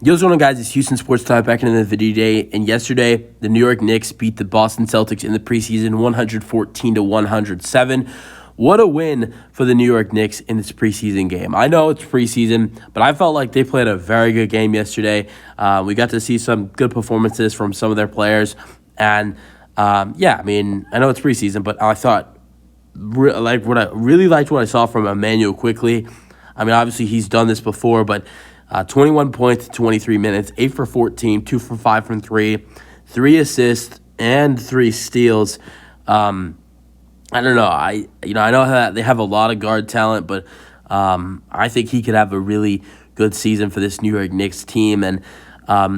Yo, what's going on, guys? It's Houston Sports Time back in the video today. And yesterday, the New York Knicks beat the Boston Celtics in the preseason 114-107. What a win for the New York Knicks in this preseason game. I know it's preseason, but I felt like they played a very good game yesterday. We got to see some good performances from some of their players. And, I know it's preseason, but I thought, what I really liked what I saw from Immananuel Quickley. I mean, obviously he's done this before, but 21 points, 23 minutes, 8 for 14, 2 for 5 from 3, 3 assists, and 3 steals. I don't know. I know that they have a lot of guard talent, but I think he could have a really good season for this New York Knicks team. And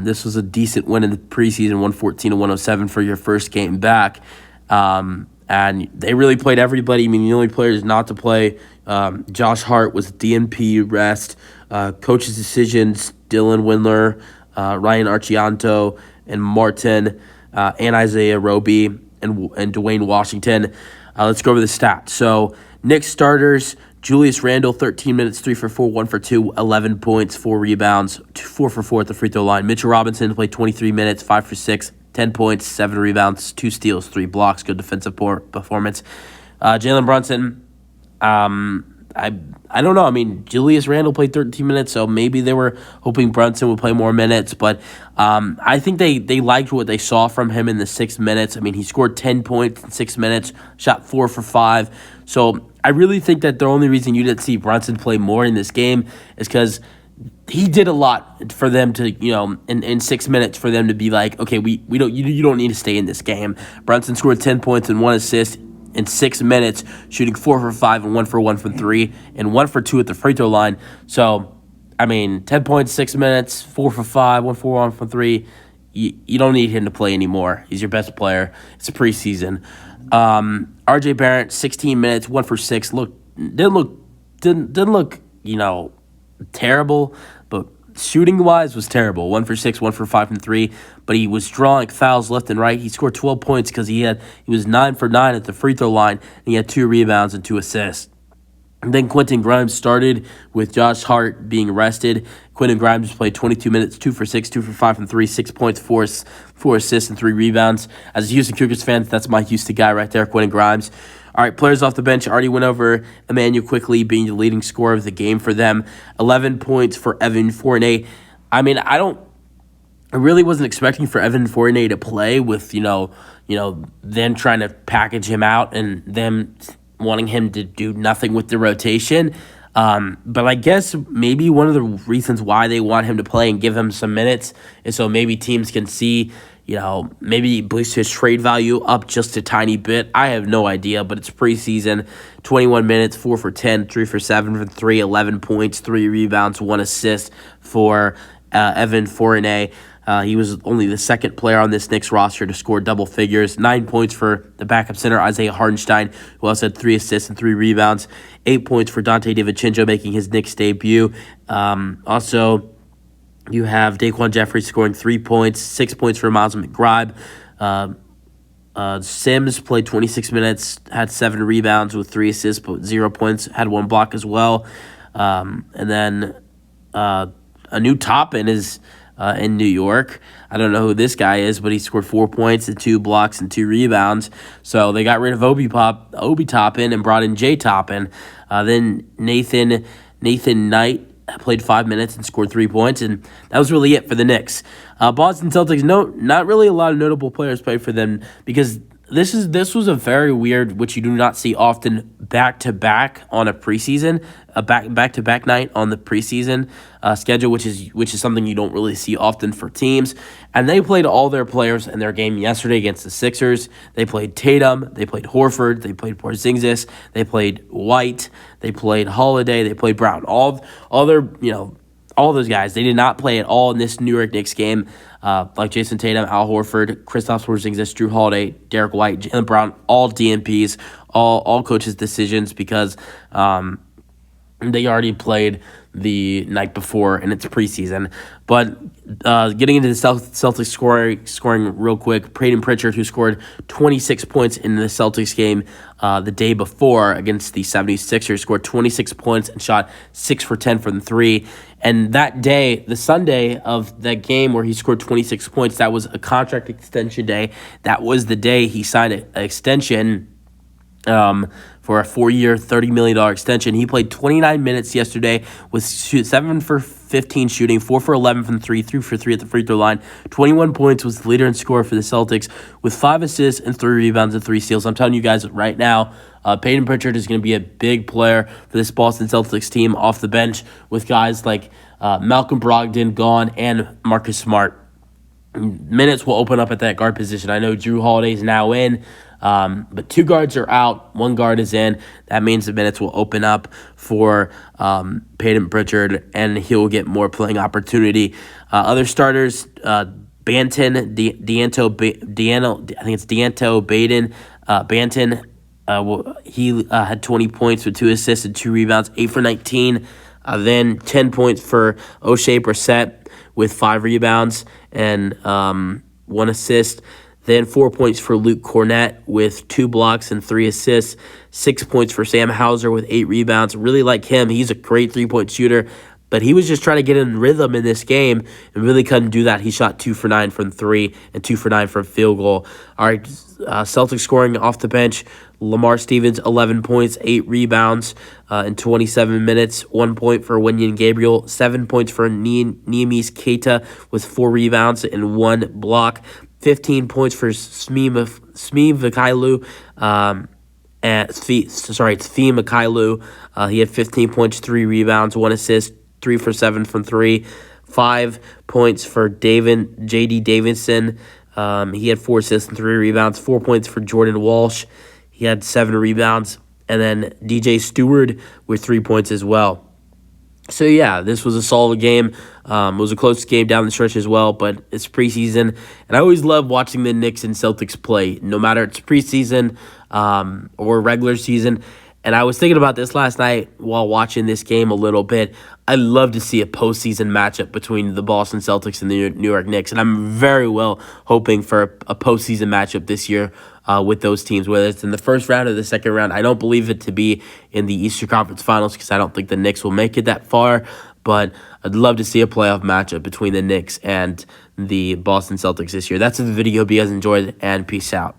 this was a decent win in the preseason, 114-107 for your first game back. And they really played everybody. I mean, the only players not to play, Josh Hart was DNP rest. Coach's decisions, Dylan Windler, Ryan Archianto, and Martin, and Isaiah Roby, and Dwayne Washington. Let's go over the stats. So, Knicks starters, Julius Randle, 13 minutes, 3 for 4, 1 for 2, 11 points, 4 rebounds, 4 for 4 at the free throw line. Mitchell Robinson played 23 minutes, 5 for 6, 10 points, 7 rebounds, 2 steals, 3 blocks. Good defensive performance. Jalen Brunson, I don't know. I mean, Julius Randle played 13 minutes, so maybe they were hoping Brunson would play more minutes. But I think they liked what they saw from him in the 6 minutes. I mean, he scored 10 points in 6 minutes, shot 4 for 5. So I really think that the only reason you didn't see Brunson play more in this game is because he did a lot for them to, in 6 minutes for them to be like, okay, you don't need to stay in this game. Brunson scored 10 points and 1 assist in 6 minutes, shooting 4 for 5 and 1 for 1 from 3 and 1 for 2 at the free throw line. So, I mean, 10 points, 6 minutes, 4 for 5, 1 for 1 from 3. You don't need him to play anymore. He's your best player. It's a preseason. RJ Barrett, 16 minutes, 1 for 6. Didn't look terrible, but shooting-wise was terrible. 1 for 6, 1 for 5 from 3. But he was drawing fouls left and right. He scored 12 points because he was 9 for 9 at the free throw line, and he had 2 rebounds and 2 assists. And then Quentin Grimes started with Josh Hart being rested. Quentin Grimes played 22 minutes, 2 for 6, 2 for 5 from 3, 6 points, 4 assists, and 3 rebounds. As a Houston Cougars fan, that's my Houston guy right there, Quentin Grimes. All right, players off the bench. I already went over Immananuel Quickley being the leading scorer of the game for them. 11 points for Evan Fournier. I mean, I really wasn't expecting for Evan Fournier to play with, them trying to package him out and them wanting him to do nothing with the rotation. But I guess maybe one of the reasons why they want him to play and give him some minutes is so maybe teams can see, maybe boost his trade value up just a tiny bit. I have no idea, but it's preseason. 21 minutes, 4 for 10, 3 for 7 from 3, 11 points, 3 rebounds, 1 assist for Evan Fournier. He was only the second player on this Knicks roster to score double figures. 9 points for the backup center, Isaiah Hartenstein, who also had 3 assists and 3 rebounds. 8 points for Dante DiVincenzo, making his Knicks debut. Also, you have Daquan Jeffries scoring 3 points, 6 points for Miles McGribe. Sims played 26 minutes, had 7 rebounds with 3 assists, but 0 points, had 1 block as well. And then a new Toppin is in New York. I don't know who this guy is, but he scored 4 points and 2 blocks and 2 rebounds. So they got rid of Obi Toppin and brought in Jay Toppin. Then Nathan Knight played 5 minutes and scored 3 points, and that was really it for the Knicks. Boston Celtics, not really a lot of notable players played for them because this was a very weird, which you do not see often, back-to-back on a preseason, a back-to-back night on the preseason schedule, which is something you don't really see often for teams. And they played all their players in their game yesterday against the Sixers. They played Tatum, they played Horford, they played Porzingis, they played White, they played Holiday, they played Brown. All those guys, they did not play at all in this New York Knicks game. Like Jason Tatum, Al Horford, Kristaps Porzingis, Drew Holiday, Derek White, Jaylen Brown, all DNPs, all coaches' decisions because they already played the night before, and it's preseason. But getting into the Celtics scoring real quick, Peyton Pritchard, who scored 26 points in the Celtics game the day before against the 76ers, scored 26 points and shot 6 for 10 from 3. And that day, the Sunday of that game where he scored 26 points, that was a contract extension day. That was the day he signed an extension for a 4-year, $30 million extension. He played 29 minutes yesterday with 7 for 15 shooting, 4 for 11 from 3, 3 for 3 at the free throw line. 21 points, was the leader in score for the Celtics with 5 assists and 3 rebounds and 3 steals. I'm telling you guys right now, Peyton Pritchard is going to be a big player for this Boston Celtics team off the bench with guys like Malcolm Brogdon gone and Marcus Smart. Minutes will open up at that guard position. I know Drew Holiday's now in, but 2 guards are out, 1 guard is in. That means the minutes will open up for Peyton Pritchard, and he'll get more playing opportunity. Other starters, Banton, I think it's Deanto Baden. Banton, he had 20 points with 2 assists and 2 rebounds, 8 for 19. Then 10 points for O'Shea Brissett with 5 rebounds and 1 assist. Then 4 points for Luke Cornett with 2 blocks and 3 assists. 6 points for Sam Hauser with 8 rebounds. Really like him. He's a great 3-point shooter, but he was just trying to get in rhythm in this game and really couldn't do that. He shot 2 for 9 from 3 and 2 for 9 from field goal. All right, Celtics scoring off the bench. Lamar Stevens, 11 points, 8 rebounds in 27 minutes. 1 point for Wenyen Gabriel. 7 points for Neemias Keita with 4 rebounds and 1 block. 15 points for Svi Mykhailiuk. Svi Mykhailiuk. He had 15 points, 3 rebounds, 1 assist, 3 for 7 from 3. 5 points for J.D. Davidson. He had 4 assists and 3 rebounds. 4 points for Jordan Walsh. He had 7 rebounds. And then DJ Stewart with 3 points as well. So, yeah, this was a solid game. It was a close game down the stretch as well, but it's preseason. And I always love watching the Knicks and Celtics play, no matter it's preseason or regular season. And I was thinking about this last night while watching this game a little bit. I'd love to see a postseason matchup between the Boston Celtics and the New York Knicks. And I'm very well hoping for a postseason matchup this year with those teams, whether it's in the first round or the second round. I don't believe it to be in the Eastern Conference Finals because I don't think the Knicks will make it that far. But I'd love to see a playoff matchup between the Knicks and the Boston Celtics this year. That's the video. Hope you guys enjoyed, and peace out.